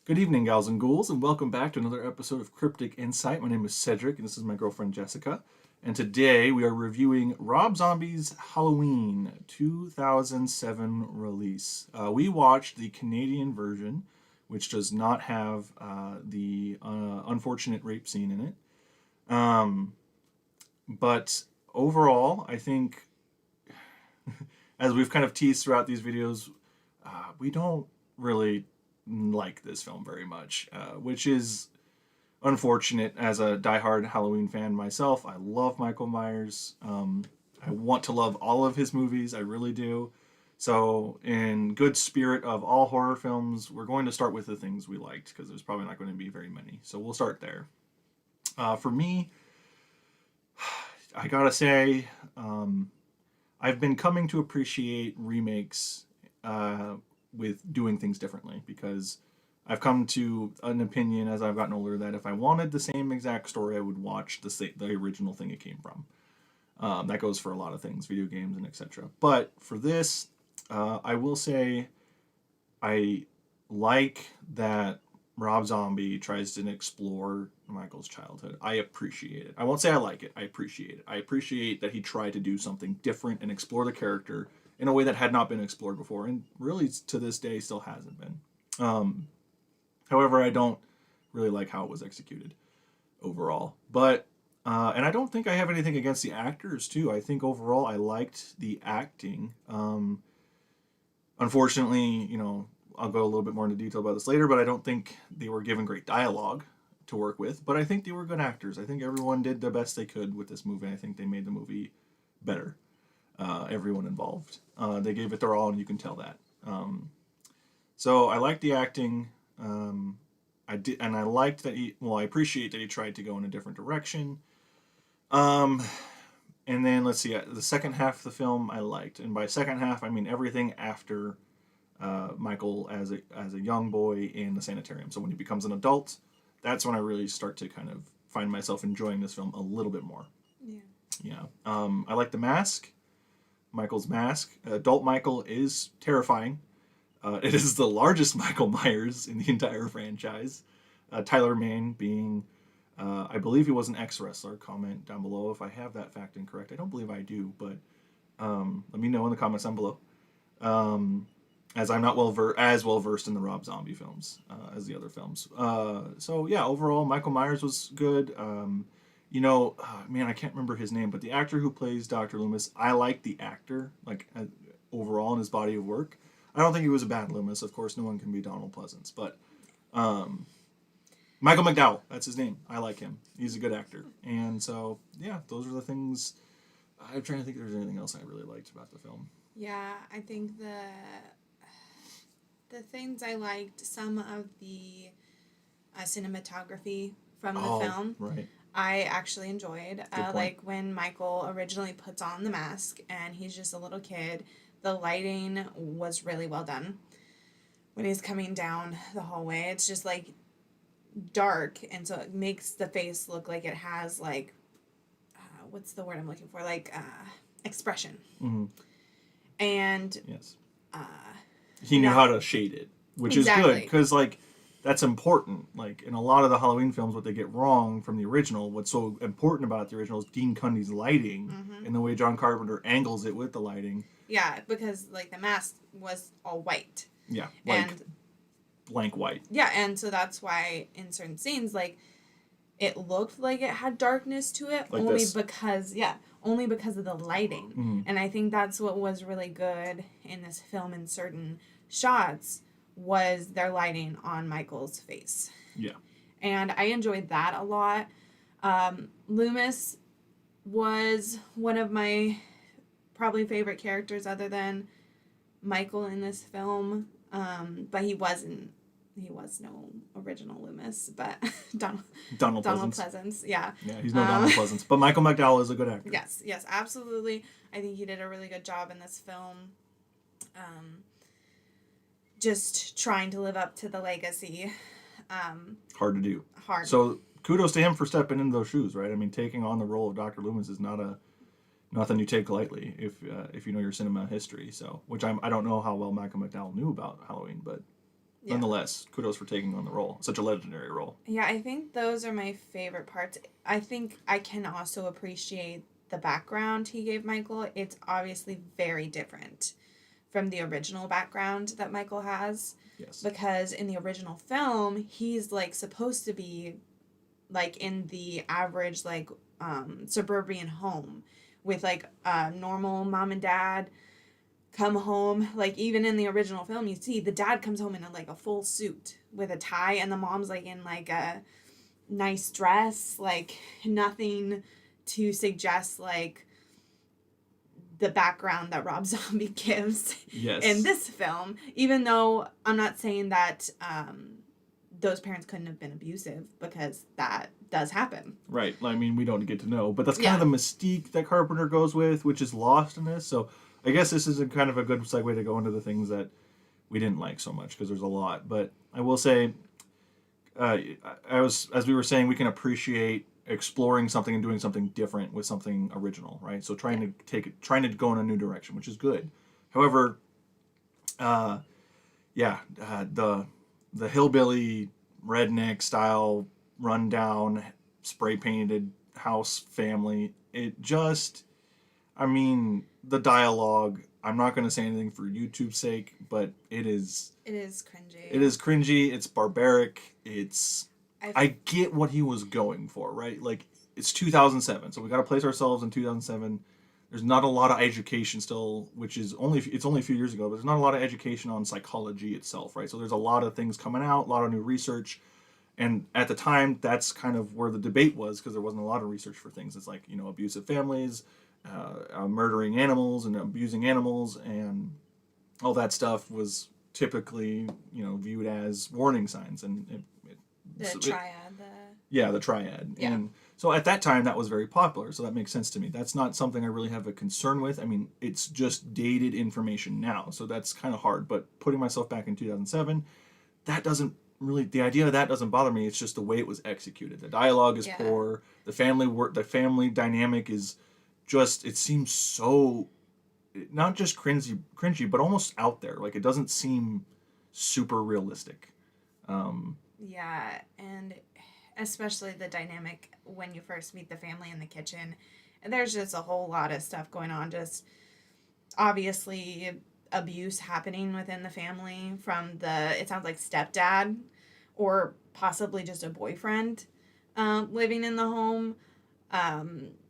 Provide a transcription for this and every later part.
Good evening, Gals and Ghouls, and welcome back to another episode of Cryptic Insight. My name is Cedric, and this is my girlfriend Jessica. And today we are reviewing Rob Zombie's Halloween 2007 release. We watched the Canadian version, which does not have the unfortunate rape scene in it. But overall, I think, as we've kind of teased throughout these videos, we don't really like this film very much, which is unfortunate. As a diehard Halloween fan myself, I love Michael Myers. I want to love all of his movies, I really do. So in good spirit of all horror films, we're going to start with the things we liked, because there's probably not going to be very many. So we'll start there. For me, I gotta say, I've been coming to appreciate remakes with doing things differently, because I've come to an opinion as I've gotten older that if I wanted the same exact story, I would watch the original thing it came from. That goes for a lot of things, video games and etc. But for this, I will say I like that Rob Zombie tries to explore Michael's childhood. I appreciate it. I won't say I like it. I appreciate it. I appreciate that he tried to do something different and explore the character in a way that had not been explored before, and really to this day still hasn't been. However, I don't really like how it was executed overall. But and I don't think I have anything against the actors too. I think overall I liked the acting. Unfortunately, I'll go a little bit more into detail about this later, but I don't think they were given great dialogue to work with. But I think they were good actors. I think everyone did the best they could with this movie. I think they made the movie better. Everyone involved. They gave it their all, and you can tell that. So I liked the acting. I did, and I liked that I appreciate that he tried to go in a different direction. And then let's see, the second half of the film I liked, and by second half I mean everything after Michael as a young boy in the sanitarium. So when he becomes an adult, that's when I really start to kind of find myself enjoying this film a little bit more. Yeah. I like the mask. Michael's mask. Adult Michael is terrifying. It is the largest Michael Myers in the entire franchise. Tyler Mane being, I believe he was an ex-wrestler. Comment down below if I have that fact incorrect. I don't believe I do, but let me know in the comments down below. As I'm not as well versed in the Rob Zombie films as the other films. So yeah, overall Michael Myers was good. I can't remember his name, but the actor who plays Dr. Loomis, I like the actor, overall in his body of work. I don't think he was a bad Loomis. Of course, no one can be Donald Pleasance, but Michael McDowell, that's his name. I like him. He's a good actor. And so, yeah, those are the things. I'm trying to think if there's anything else I really liked about the film. Yeah, I think the things I liked, some of the cinematography from the film. Right. I actually enjoyed. Like when Michael originally puts on the mask and he's just a little kid, the lighting was really well done. When he's coming down the hallway, it's just like dark, and so it makes the face look like it has what's the word I'm looking for? Expression. Mm-hmm. And yes, he knew how to shade it, which is good, because that's important. In a lot of the Halloween films, what they get wrong from the original, what's so important about the original is Dean Cundy's lighting, and the way John Carpenter angles it with the lighting. Yeah, because the mask was all white. Yeah, and blank white. Yeah, and so that's why in certain scenes, it looked like it had darkness to it, only because of the lighting. Mm-hmm. And I think that's what was really good in this film in certain shots, was their lighting on Michael's face. Yeah. And I enjoyed that a lot. Loomis was one of my probably favorite characters other than Michael in this film. But he was no original Loomis, but Donald Pleasance. Yeah. Yeah, he's no Donald Pleasance. But Michael McDowell is a good actor. Yes, absolutely. I think he did a really good job in this film. Just trying to live up to the legacy. Hard to do. Hard. So kudos to him for stepping into those shoes, right? I mean, taking on the role of Dr. Loomis is nothing you take lightly if you know your cinema history. So, which I don't know how well Michael McDowell knew about Halloween, but nonetheless, kudos for taking on the role, such a legendary role. Yeah, I think those are my favorite parts. I think I can also appreciate the background he gave Michael. It's obviously very different from the original background that Michael has. Yes. Because in the original film, he's like supposed to be like in the average like suburban home with like a normal mom and dad come home. Like even in the original film, you see the dad comes home in like a full suit with a tie, and the mom's like in like a nice dress, like nothing to suggest like the background that Rob Zombie gives in this film, even though I'm not saying that those parents couldn't have been abusive, because that does happen. Right. I mean, we don't get to know, but that's kind of the mystique that Carpenter goes with, which is lost in this. So I guess this is kind of a good segue to go into the things that we didn't like so much, because there's a lot. But I will say, as we were saying, we can appreciate exploring something and doing something different with something original, right? So trying to go in a new direction, which is good. However, the hillbilly redneck style rundown spray painted house family, it just, I mean, the dialogue, I'm not going to say anything for YouTube's sake, but it is cringy. It is cringy. It's barbaric. I get what he was going for, right? Like, it's 2007, so we got to place ourselves in 2007. There's not a lot of education still, which is it's only a few years ago, but there's not a lot of education on psychology itself, right? So there's a lot of things coming out, a lot of new research. And at the time, that's kind of where the debate was, because there wasn't a lot of research for things. It's like, abusive families, murdering animals and abusing animals, and all that stuff was typically, viewed as warning signs. And the triad. The triad. Yeah. And so at that time, that was very popular. So that makes sense to me. That's not something I really have a concern with. I mean, it's just dated information now. So that's kind of hard. But putting myself back in 2007, the idea of that doesn't bother me. It's just the way it was executed. The dialogue is poor. The family dynamic is just, it seems so, not just cringy, but almost out there. Like, it doesn't seem super realistic. And especially the dynamic when you first meet the family in the kitchen. And there's just a whole lot of stuff going on. Just obviously abuse happening within the family from it sounds like stepdad or possibly just a boyfriend living in the home.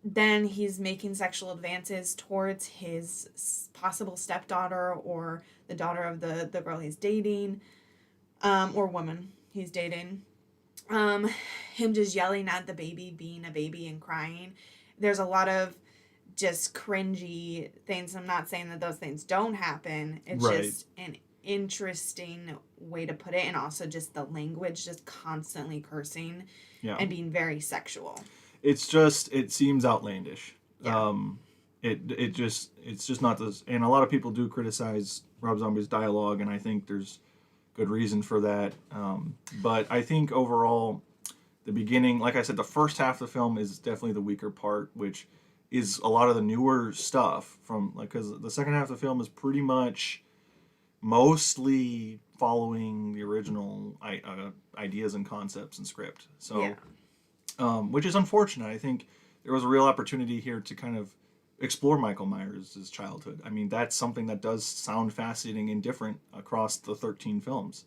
Then he's making sexual advances towards his possible stepdaughter or the daughter of the girl he's dating, or woman he's dating. Him just yelling at the baby, being a baby and crying. There's a lot of just cringy things. I'm not saying that those things don't happen. It's just an interesting way to put it, and also just the language, just constantly cursing and being very sexual. It seems outlandish. It's just not this. And a lot of people do criticize Rob Zombie's dialogue, and I think there's good reason for that. But I think overall, the beginning, like I said, the first half of the film is definitely the weaker part, which is a lot of the newer stuff because the second half of the film is pretty much mostly following the original ideas and concepts and script. So, which is unfortunate. I think there was a real opportunity here to kind of explore Michael Myers' childhood. I mean, that's something that does sound fascinating and different across the 13 films.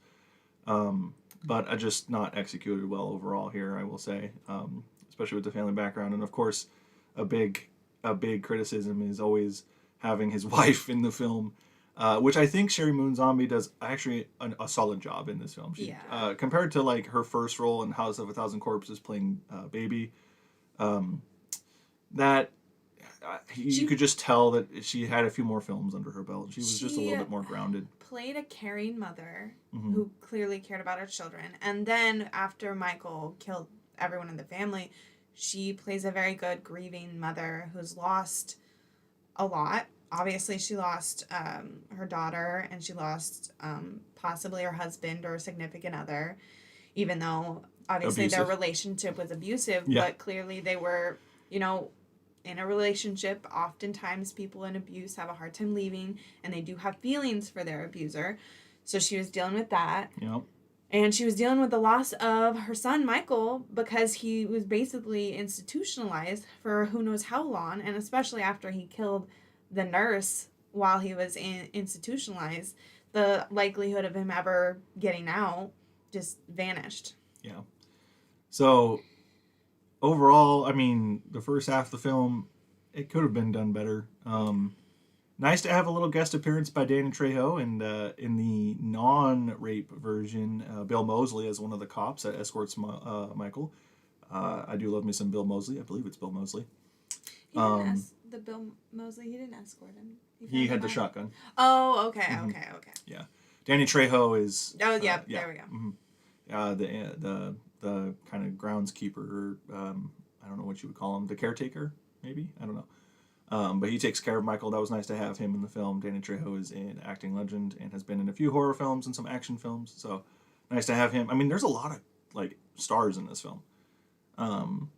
But just not executed well overall here, I will say, especially with the family background. And of course, a big criticism is always having his wife in the film, which I think Sherry Moon Zombie does actually a solid job in this film. Compared to like her first role in House of a Thousand Corpses playing Baby, you could just tell that she had a few more films under her belt. She was just a little bit more grounded. Played a caring mother who clearly cared about her children. And then after Michael killed everyone in the family, she plays a very good grieving mother who's lost a lot. Obviously, she lost her daughter, and she lost possibly her husband or significant other, even though obviously their relationship was abusive. But clearly they were, in a relationship. Oftentimes people in abuse have a hard time leaving, and they do have feelings for their abuser. So she was dealing with that. Yep. And she was dealing with the loss of her son, Michael, because he was basically institutionalized for who knows how long. And especially after he killed the nurse while he was institutionalized, the likelihood of him ever getting out just vanished. Yeah. So, overall, I mean, the first half of the film, it could have been done better. Nice to have a little guest appearance by Danny Trejo, and in the non-rape version, Bill Moseley as one of the cops that escorts Michael. I do love me some Bill Moseley. I believe it's Bill Moseley. He didn't the Bill Moseley. He didn't escort him. He had the shotgun. Oh, okay, okay. Yeah, Danny Trejo is. Oh, yeah. There we go. The kind of groundskeeper. I don't know what you would call him. The caretaker, maybe. I don't know. But he takes care of Michael. That was nice to have him in the film. Danny Trejo is an acting legend and has been in a few horror films and some action films. So nice to have him. I mean, there's a lot of like stars in this film. And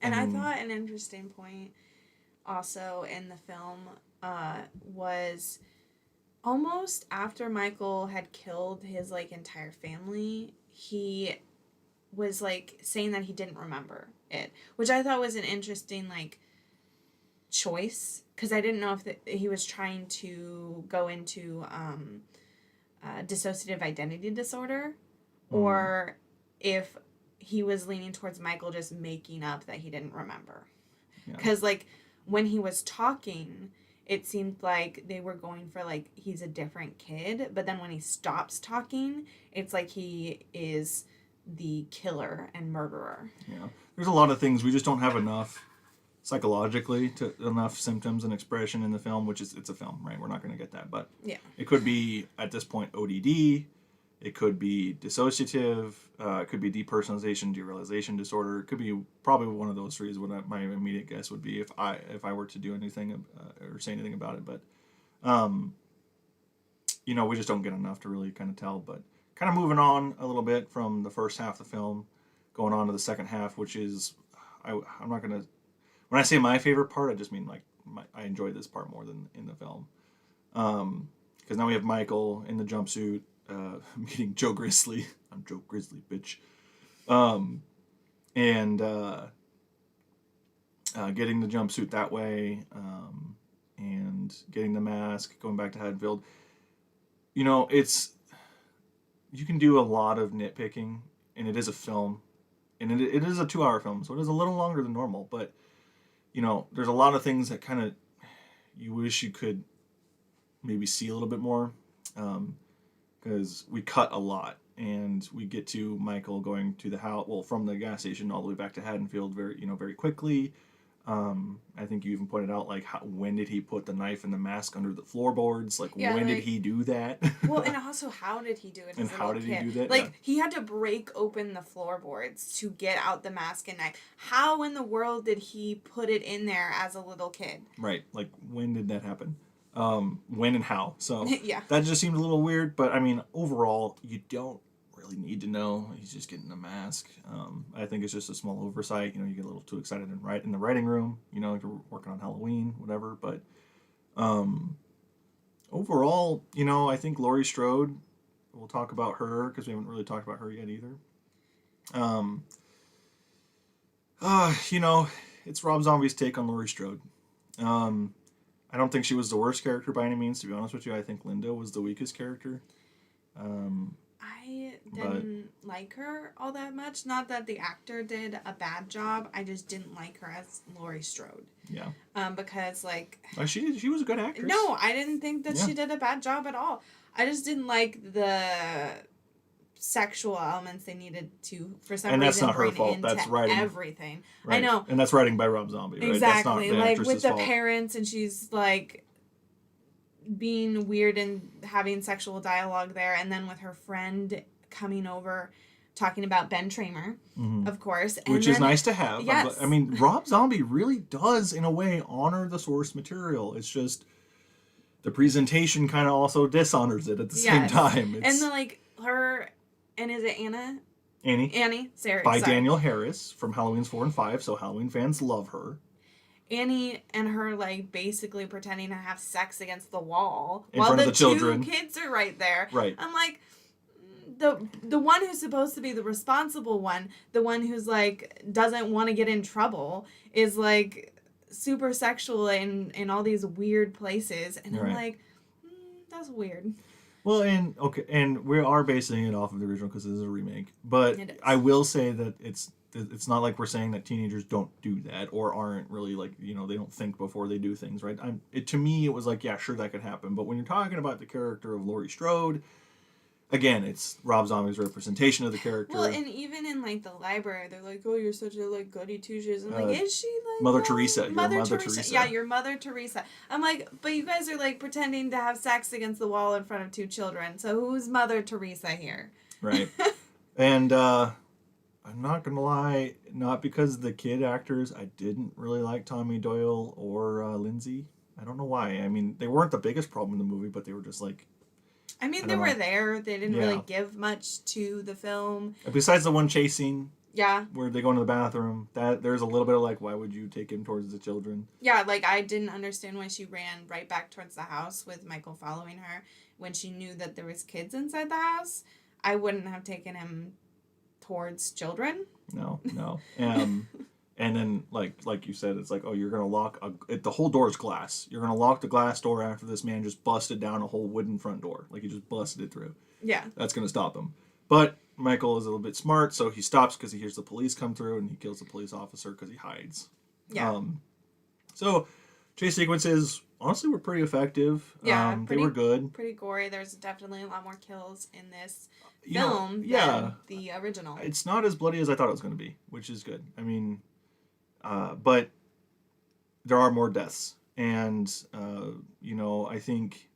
I thought an interesting point also in the film was almost after Michael had killed his like entire family, he was like saying that he didn't remember it, which I thought was an interesting like choice, because I didn't know if he was trying to go into dissociative identity disorder, or if he was leaning towards Michael just making up that he didn't remember. Because like when he was talking, it seemed like they were going for like he's a different kid, but then when he stops talking, it's like he is the killer and murderer. Yeah, there's a lot of things we just don't have enough psychologically to enough symptoms and expression in the film, which is it's a film, right? We're not going to get that, but yeah, it could be at this point ODD, it could be dissociative, it could be depersonalization derealization disorder. It could be probably one of those three is what my immediate guess would be if I were to do anything or say anything about it. But we just don't get enough to really kind of tell. But kind of moving on a little bit from the first half of the film, going on to the second half, which is I'm not gonna. When I say my favorite part, I just mean like I enjoy this part more than in the film. Because now we have Michael in the jumpsuit meeting Joe Grizzly. I'm Joe Grizzly, bitch. And getting the jumpsuit that way, and getting the mask, going back to Haddonfield. You can do a lot of nitpicking, and it is a film, and it is a 2-hour film, so it is a little longer than normal, but there's a lot of things that kind of you wish you could maybe see a little bit more, because we cut a lot, and we get to Michael going to the house, from the gas station all the way back to Haddonfield very quickly. I think you even pointed out, like, when did he put the knife and the mask under the floorboards? Like, when did he do that? Well, and also, how did he do it? And how did he do that? Like, he had to break open the floorboards to get out the mask and knife. How in the world did he put it in there as a little kid? Right. Like, when did that happen? When and how? So, yeah. That just seemed a little weird, but, I mean, overall, you don't really need to know. He's just getting a mask. I think it's just a small oversight. You get a little too excited in the writing room. You're working on Halloween, whatever. But overall, I think Laurie Strode. We'll talk about her because we haven't really talked about her yet either. It's Rob Zombie's take on Laurie Strode. I don't think she was the worst character by any means. To be honest with you, I think Linda was the weakest character. I didn't like her all that much. Not that the actor did a bad job. I just didn't like her as Laurie Strode. Yeah. Because like she was a good actress. No, I didn't think that she did a bad job at all. I just didn't like the sexual elements they needed to for some reason. And that's not her bring fault. into That's writing. Everything. Right. I know. And that's writing by Rob Zombie. Right? Exactly. That's not the like with the fault. parents, and she's like being weird and having sexual dialogue there, and then with her friend coming over talking about Ben Tramer, of course. And which is nice to have. Yes. I mean, Rob Zombie really does, in a way, honor the source material. It's just the presentation kind of also dishonors it at the same time. And her, and is it Anna? Annie. Sorry. By Danielle Harris from Halloween's 4 and 5, so Halloween fans love her. Annie and her like basically pretending to have sex against the wall in while front of the the children. two kids are right there. Right. I'm like, the one who's supposed to be the responsible one, the one who's like doesn't want to get in trouble, is like super sexual in all these weird places, and I'm like, that's weird. Well, and we are basing it off of the original because it is a remake. But I will say that it's not like we're saying that teenagers don't do that or aren't really like, you know, they don't think before they do things, right? To me, it was like, yeah, sure, that could happen. But when you're talking about the character of Laurie Strode, again, it's Rob Zombie's representation of the character. Well, and even in like the library, they're like, "Oh, you're such a like goody two shoes." I'm like, "Is she like Mother Teresa? Mother Teresa? Yeah, you're Mother Teresa." I'm like, "But you guys are like pretending to have sex against the wall in front of two children. So who's Mother Teresa here?" Right. And I'm not gonna lie, not because the kid actors, I didn't really like Tommy Doyle or Lindsay. I don't know why. I mean, they weren't the biggest problem in the movie, but they were just like. I mean, they were there. They didn't really give much to the film. Besides the one chase scene. Yeah. Where they go into the bathroom. There's a little bit of like, why would you take him towards the children? Yeah, like I didn't understand why she ran right back towards the house with Michael following her when she knew that there was kids inside the house. I wouldn't have taken him towards children. No. And then, like you said, it's like, oh, you're gonna lock the whole door is glass. You're gonna lock the glass door after this man just busted down a whole wooden front door, like he just busted it through. Yeah, that's gonna stop him. But Michael is a little bit smart, so he stops because he hears the police come through, and he kills the police officer because he hides. Yeah. So chase sequences honestly were pretty effective. Yeah, they were good. Pretty gory. There's definitely a lot more kills in this film than the original. It's not as bloody as I thought it was going to be, which is good. I mean. But there are more deaths, and I think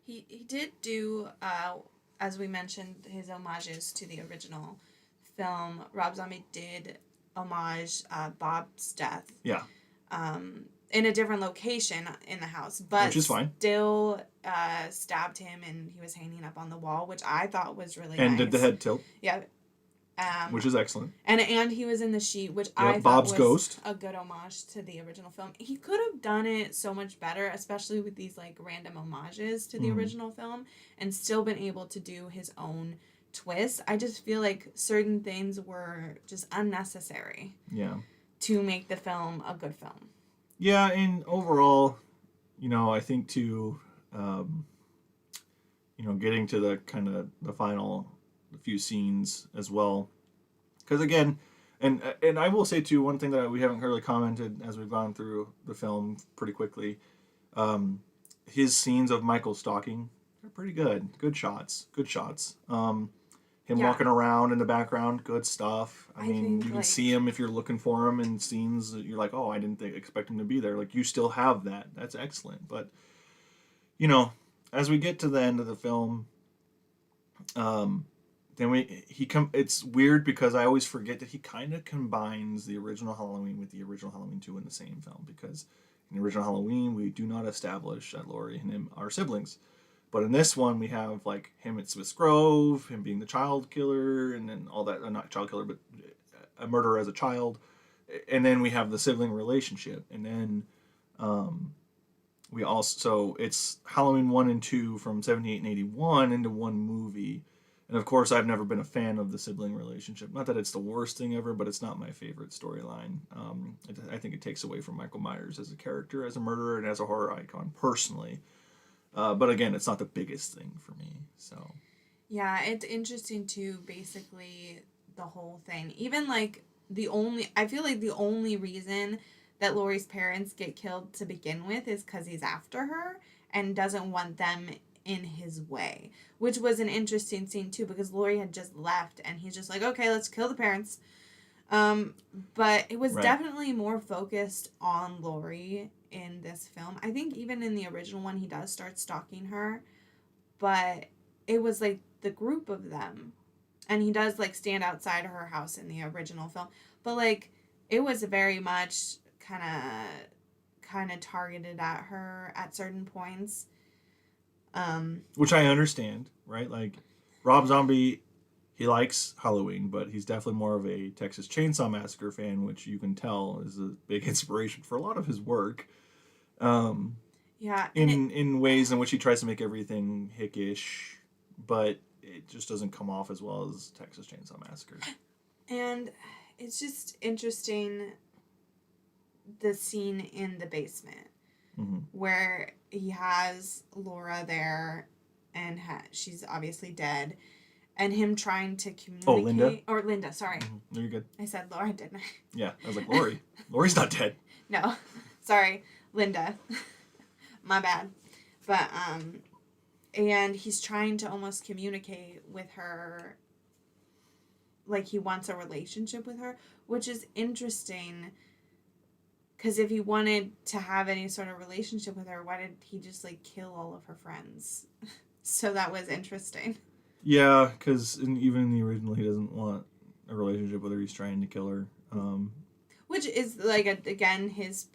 he did do, as we mentioned, his homages to the original film. Rob Zombie did homage Bob's death. Yeah. In a different location in the house, but which is fine. Still stabbed him, and he was hanging up on the wall, which I thought was really nice. And did the head tilt? Yeah. Which is excellent. And he was in the sheet, which I thought Bob's was ghost. A good homage to the original film. He could have done it so much better, especially with these like random homages to the original film, and still been able to do his own twist. I just feel like certain things were just unnecessary. Yeah. To make the film a good film. Yeah, and overall, I think too, getting to the kind of the final few scenes as well, because again, and I will say too, one thing that we haven't really commented as we've gone through the film pretty quickly, his scenes of Michael stalking are pretty good shots. Him walking around in the background, good stuff. I mean, you can see him if you're looking for him in scenes that you're like, oh, I didn't expect him to be there. Like, you still have that. That's excellent. But, as we get to the end of the film, it's weird because I always forget that he kind of combines the original Halloween with the original Halloween 2 in the same film, because in the original Halloween, we do not establish that Laurie and him are siblings. But in this one, we have like him at Smith's Grove, him being the child killer, and then all that, not child killer, but a murderer as a child. And then we have the sibling relationship. And then so it's Halloween 1 and 2 from 78 and 81 into one movie. And of course, I've never been a fan of the sibling relationship. Not that it's the worst thing ever, but it's not my favorite storyline. I think it takes away from Michael Myers as a character, as a murderer, and as a horror icon, personally. But again, it's not the biggest thing for me. So. Yeah, it's interesting too. Basically, the whole thing. Even like I feel like the only reason that Laurie's parents get killed to begin with is because he's after her and doesn't want them in his way, which was an interesting scene too, because Laurie had just left and he's just like, okay, let's kill the parents. But it was definitely more focused on Laurie in this film. I think even in the original one, he does start stalking her, but it was like the group of them, and he does like stand outside her house in the original film, but like it was very much kind of targeted at her at certain points. Which I understand, right? Like Rob Zombie, he likes Halloween, but he's definitely more of a Texas Chainsaw Massacre fan, which you can tell is a big inspiration for a lot of his work. Yeah, in ways in which he tries to make everything hickish, but it just doesn't come off as well as Texas Chainsaw Massacre. And it's just interesting, the scene in the basement where he has Laura there, and she's obviously dead, and him trying to communicate. Oh, Linda? Or Linda, sorry. No, you're good. I said Laura, didn't I? Yeah, I was like, Lori. Lori's not dead. No, sorry, Linda. My bad. But, and he's trying to almost communicate with her, like he wants a relationship with her, which is interesting, because if he wanted to have any sort of relationship with her, why did he just, like, kill all of her friends? So that was interesting. Yeah, because even in the original, he doesn't want a relationship with her. He's trying to kill her. Which is, like, again, his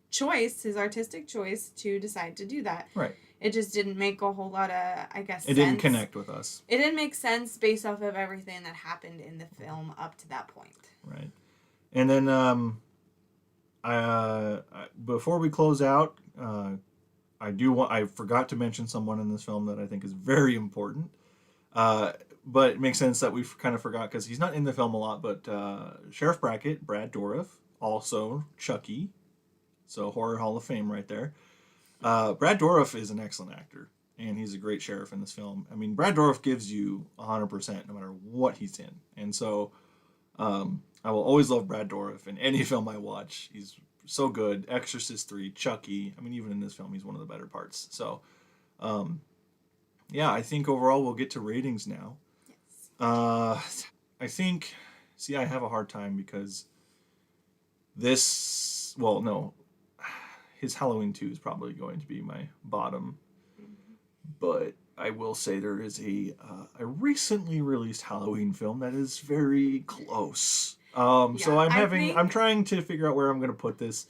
choice, his artistic choice to decide to do that. Right. It just didn't make a whole lot of, I guess, sense. It didn't connect with us. It didn't make sense based off of everything that happened in the film up to that point. Right. And then, before we close out, I forgot to mention someone in this film that I think is very important. But it makes sense that we kind of forgot because he's not in the film a lot, but Sheriff Brackett, Brad Dourif, also Chucky. So Horror Hall of Fame right there. Brad Dourif is an excellent actor, and he's a great sheriff in this film. I mean, Brad Dourif gives you 100% no matter what he's in. And so I will always love Brad Dourif in any film I watch. He's so good. Exorcist 3, Chucky. I mean, even in this film, he's one of the better parts. So, yeah, I think overall we'll get to ratings now. Yes. I think, I have a hard time because his Halloween 2 is probably going to be my bottom. But I will say there is a recently released Halloween film that is very close. So I'm trying to figure out where I'm going to put this.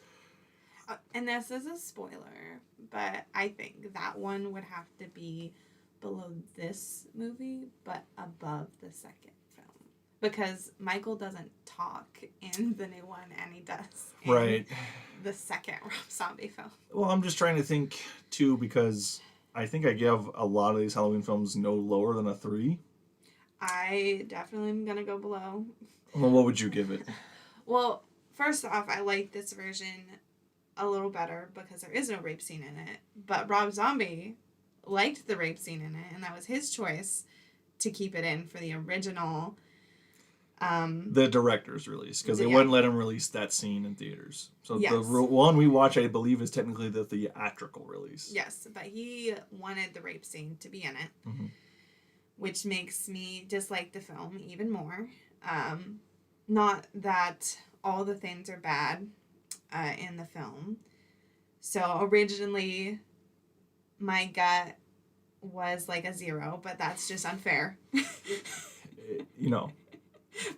And this is a spoiler, but I think that one would have to be below this movie, but above the second film. Because Michael doesn't talk in the new one, and he does in the second Rob Zombie film. Well, I'm just trying to think, too, because I think I give a lot of these Halloween films no lower than a 3. I definitely am going to go below. Well, what would you give it? Well, first off, I like this version a little better because there is no rape scene in it. But Rob Zombie liked the rape scene in it, and that was his choice to keep it in for the original. The director's release, because they wouldn't let him release that scene in theaters. So the one we watch, I believe, is technically the theatrical release. Yes, but he wanted the rape scene to be in it, which makes me dislike the film even more. Not that all the things are bad in the film. So originally, my gut was like a 0, but that's just unfair.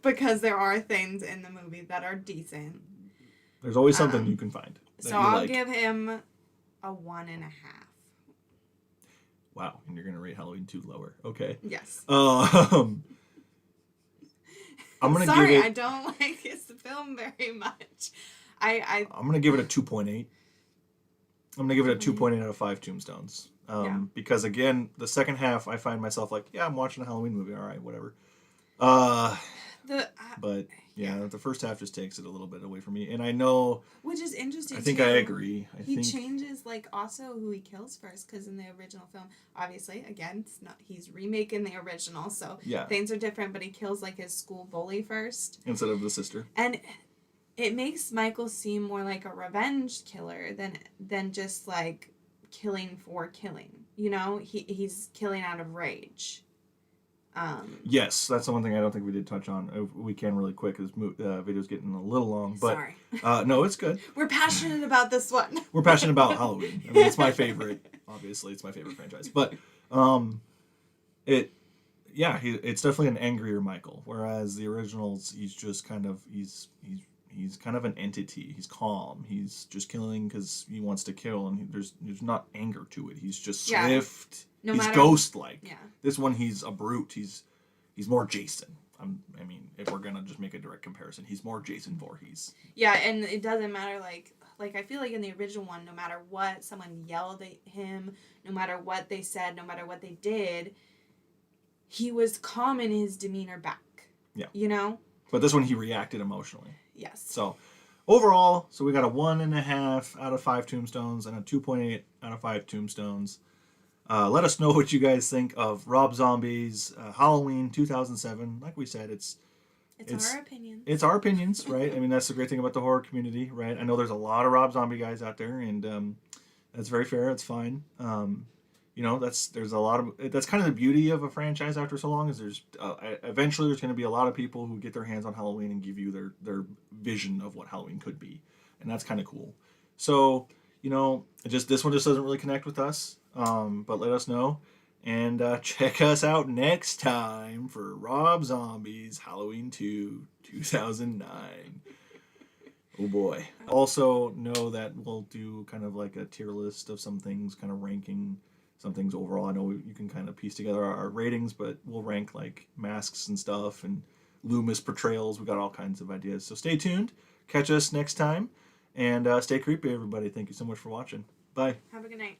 Because there are things in the movie that are decent. There's always something you can find. So I'll give him a 1.5. Wow, and you're gonna rate Halloween 2 lower. Okay. Yes. I'm gonna Sorry, give it. I don't like this film very much. I'm gonna give it a 2.8. I'm gonna give it a 2.8 out of 5 tombstones. Because again, the second half, I find myself like, I'm watching a Halloween movie. All right, whatever. But the first half just takes it a little bit away from me, and I know. Which is interesting. I think I agree. He changes also who he kills first, because in the original film, obviously, again, he's remaking the original, so things are different. But he kills his school bully first instead of the sister, and it makes Michael seem more like a revenge killer than just killing for killing. He's killing out of rage. Yes, that's the one thing I don't think we did touch on. We can really quick because video's getting a little long. But, sorry. No, it's good. We're passionate about this one. We're passionate about Halloween. I mean, it's my favorite. Obviously, it's my favorite franchise. But it's definitely an angrier Michael. Whereas the originals, he's just kind of he's kind of an entity. He's calm. He's just killing because he wants to kill, and there's not anger to it. He's just swift. He's ghost-like. Yeah. This one, he's a brute. He's he's more Jason. I mean, if we're gonna just make a direct comparison, he's more Jason Voorhees. Yeah, and it doesn't matter, like I feel like in the original one, no matter what someone yelled at him, no matter what they said, no matter what they did, he was calm in his demeanor back. Yeah. You know? But this one he reacted emotionally. Yes. So overall, so we got a 1.5 out of 5 tombstones and a 2.8 out of 5 tombstones. Let us know what you guys think of Rob Zombie's Halloween 2007. Like we said, it's our opinions. It's our opinions, right? I mean, that's the great thing about the horror community, right? I know there's a lot of Rob Zombie guys out there, and that's very fair. It's fine. You know, there's a lot of that's kind of the beauty of a franchise after so long is there's eventually there's going to be a lot of people who get their hands on Halloween and give you their vision of what Halloween could be, and that's kind of cool. So you know, this one just doesn't really connect with us. But let us know. And check us out next time for Rob Zombie's Halloween 2 2009. Oh boy. Also know that we'll do kind of like a tier list of some things, kind of ranking some things overall. I know you can kind of piece together our ratings, but we'll rank like masks and stuff and Loomis portrayals. We got all kinds of ideas. So stay tuned. Catch us next time. And stay creepy, everybody. Thank you so much for watching. Bye. Have a good night.